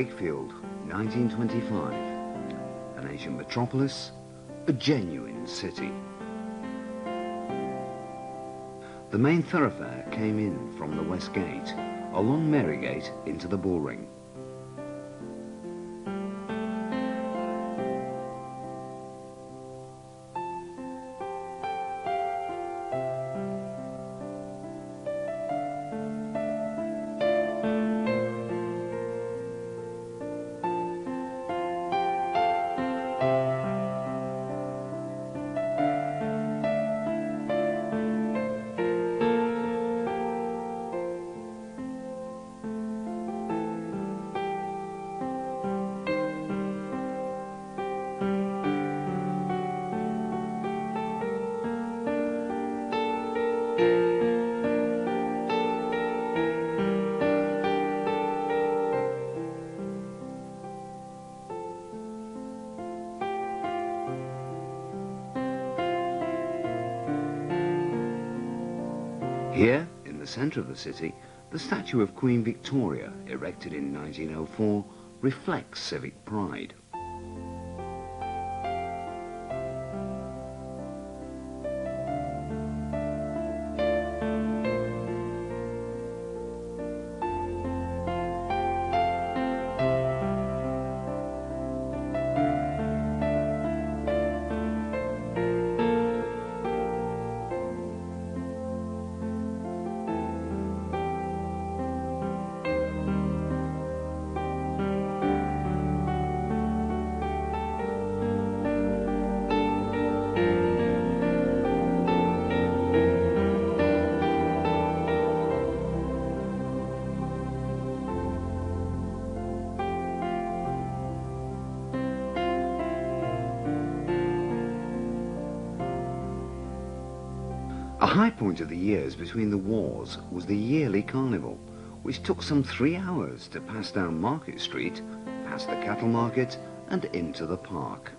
Wakefield, 1925. An ancient metropolis, a genuine city. The main thoroughfare came in from the West Gate, along Marygate into the Bullring. Here, in the centre of the city, the statue of Queen Victoria, erected in 1904, reflects civic pride. A high point of the years between the wars was the yearly carnival, which took some 3 hours to pass down Market Street, past the cattle market and into the park.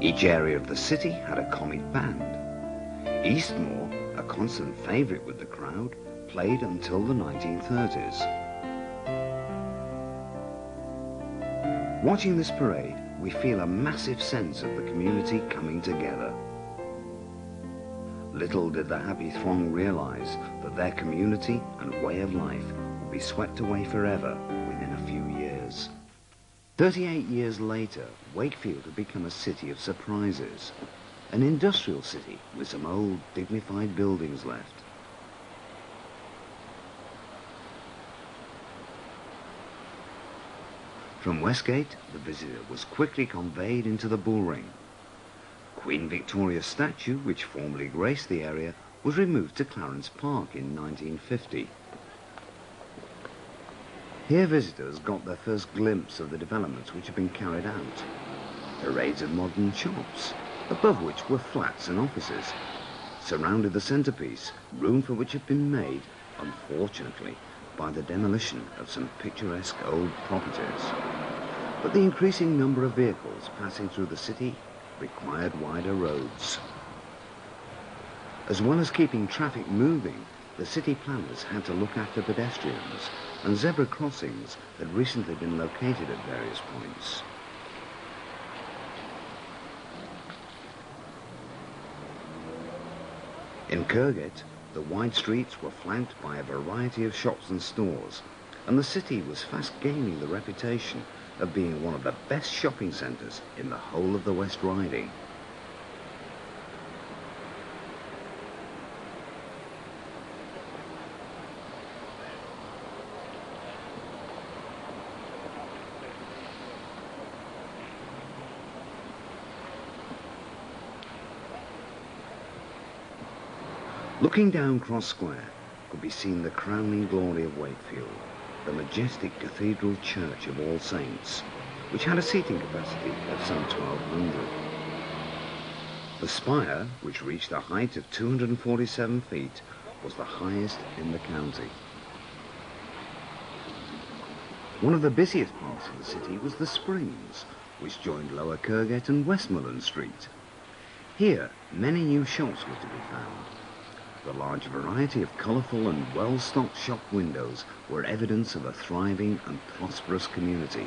Each area of the city had a comic band. Eastmoor, a constant favourite with the crowd, played until the 1930s. Watching this parade, we feel a massive sense of the community coming together. Little did the happy throng realise that their community and way of life would be swept away forever within a few years. 38 years later, Wakefield had become a city of surprises, an industrial city with some old, dignified buildings left. From Westgate, the visitor was quickly conveyed into the Bullring. Queen Victoria's statue, which formerly graced the area, was removed to Clarence Park in 1950. Here visitors got their first glimpse of the developments which had been carried out. Parades of modern shops, above which were flats and offices. Surrounded the centrepiece, room for which had been made, unfortunately, by the demolition of some picturesque old properties. But the increasing number of vehicles passing through the city required wider roads. As well as keeping traffic moving, the city planners had to look after pedestrians, and zebra crossings had recently been located at various points. In Kirgate, the wide streets were flanked by a variety of shops and stores, and the city was fast gaining the reputation of being one of the best shopping centres in the whole of the West Riding. Looking down Cross Square could be seen the crowning glory of Wakefield, the majestic Cathedral Church of All Saints, which had a seating capacity of some 1,200. The spire, which reached a height of 247 feet, was the highest in the county. One of the busiest parts of the city was the Springs, which joined Lower Kirgate and Westmoreland Street. Here, many new shops were to be found. The large variety of colourful and well-stocked shop windows were evidence of a thriving and prosperous community.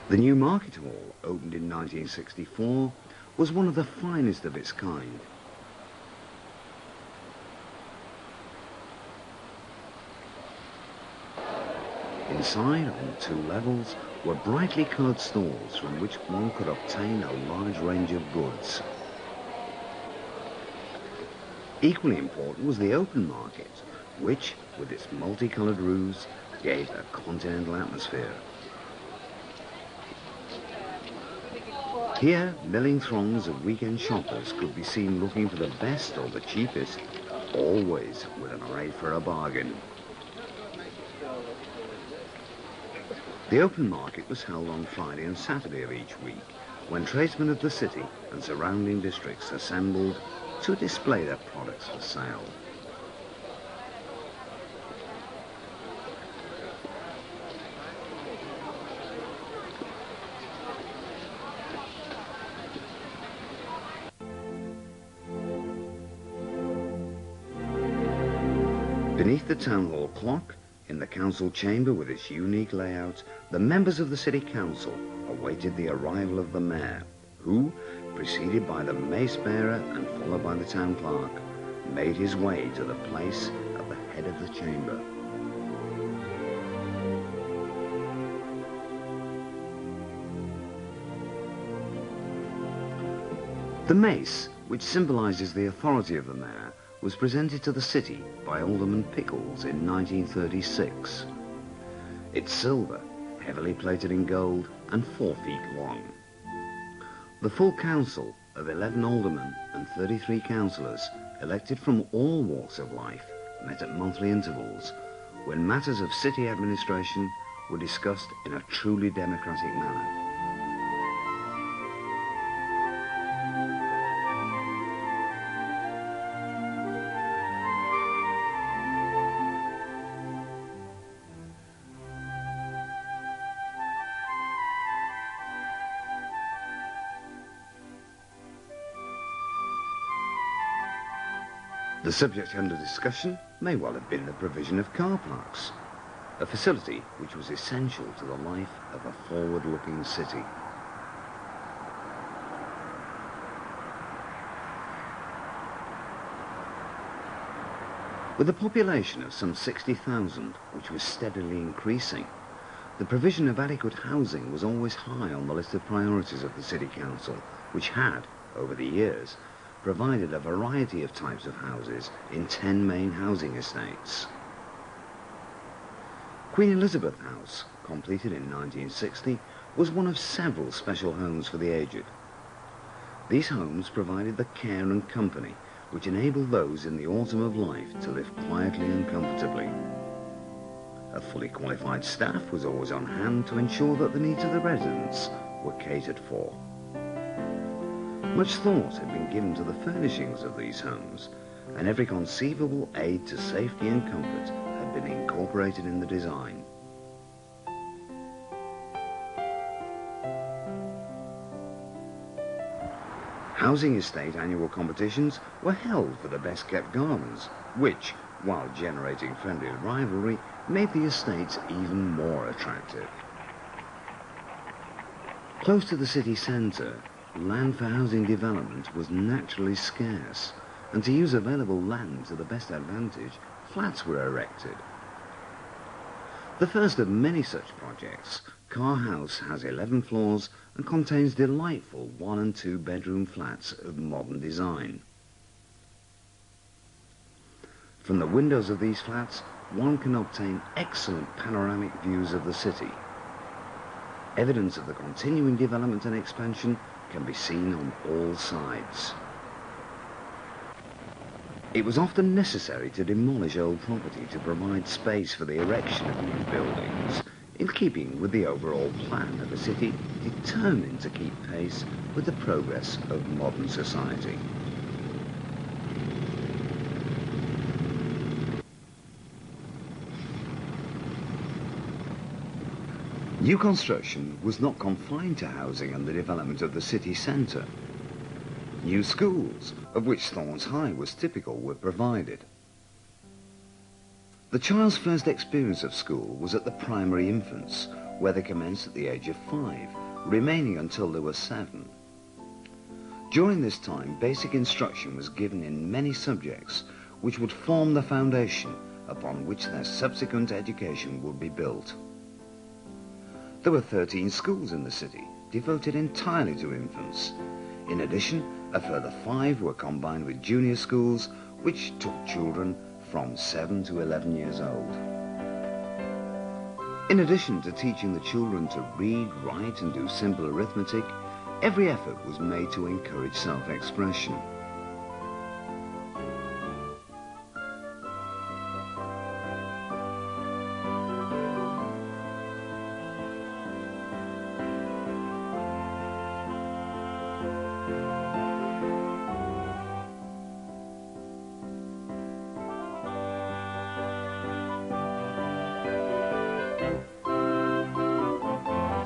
The new market hall, opened in 1964, was one of the finest of its kind. Inside, on 2 levels, were brightly coloured stalls from which one could obtain a large range of goods. Equally important was the open market, which, with its multicoloured roofs, gave a continental atmosphere. Here, milling throngs of weekend shoppers could be seen looking for the best or the cheapest, always with an eye for a bargain. The open market was held on Friday and Saturday of each week, when tradesmen of the city and surrounding districts assembled to display their products for sale. Beneath the town hall clock, in the council chamber with its unique layout, the members of the city council awaited the arrival of the mayor, who, preceded by the mace bearer and followed by the town clerk, made his way to the place at the head of the chamber. The mace, which symbolises the authority of the mayor, was presented to the city by Alderman Pickles in 1936. It's silver, heavily plated in gold, and 4 feet long. The full council of 11 aldermen and 33 councillors, elected from all walks of life, met at monthly intervals, when matters of city administration were discussed in a truly democratic manner. The subject under discussion may well have been the provision of car parks, a facility which was essential to the life of a forward-looking city. With a population of some 60,000, which was steadily increasing, the provision of adequate housing was always high on the list of priorities of the City Council, which had, over the years, provided a variety of types of houses in 10 main housing estates. Queen Elizabeth House, completed in 1960, was one of several special homes for the aged. These homes provided the care and company which enabled those in the autumn of life to live quietly and comfortably. A fully qualified staff was always on hand to ensure that the needs of the residents were catered for. Much thought had been given to the furnishings of these homes, and every conceivable aid to safety and comfort had been incorporated in the design. Housing estate annual competitions were held for the best kept gardens, which, while generating friendly rivalry, made the estates even more attractive. Close to the city centre, land for housing development was naturally scarce, and to use available land to the best advantage, flats were erected. The first of many such projects, Carr House has 11 floors and contains delightful 1- and 2-bedroom flats of modern design. From the windows of these flats, one can obtain excellent panoramic views of the city. Evidence of the continuing development and expansion can be seen on all sides. It was often necessary to demolish old property to provide space for the erection of new buildings, in keeping with the overall plan of a city determined to keep pace with the progress of modern society. New construction was not confined to housing and the development of the city centre. New schools, of which Thorns High was typical, were provided. The child's first experience of school was at the primary infants, where they commenced at the age of 5, remaining until they were 7. During this time, basic instruction was given in many subjects, which would form the foundation upon which their subsequent education would be built. There were 13 schools in the city, devoted entirely to infants. In addition, a further 5 were combined with junior schools, which took children from 7 to 11 years old. In addition to teaching the children to read, write and do simple arithmetic, every effort was made to encourage self-expression.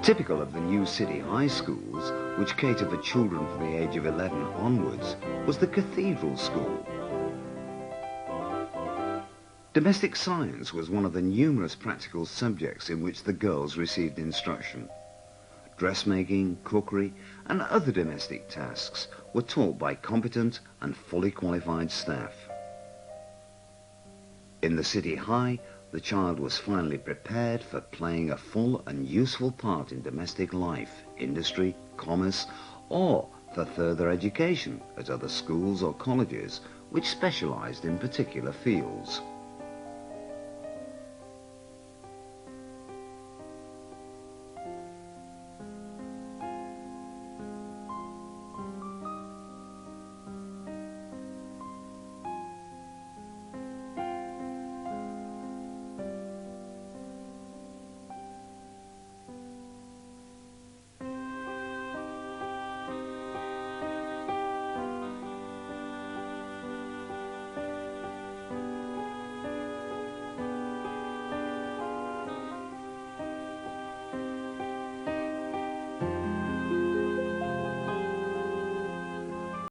Typical of the new city high schools, which cater for children from the age of 11 onwards, was the Cathedral School. Domestic science was one of the numerous practical subjects in which the girls received instruction. Dressmaking, cookery, and other domestic tasks were taught by competent and fully qualified staff. In the city high, the child was finally prepared for playing a full and useful part in domestic life, industry, commerce, or for further education at other schools or colleges which specialized in particular fields.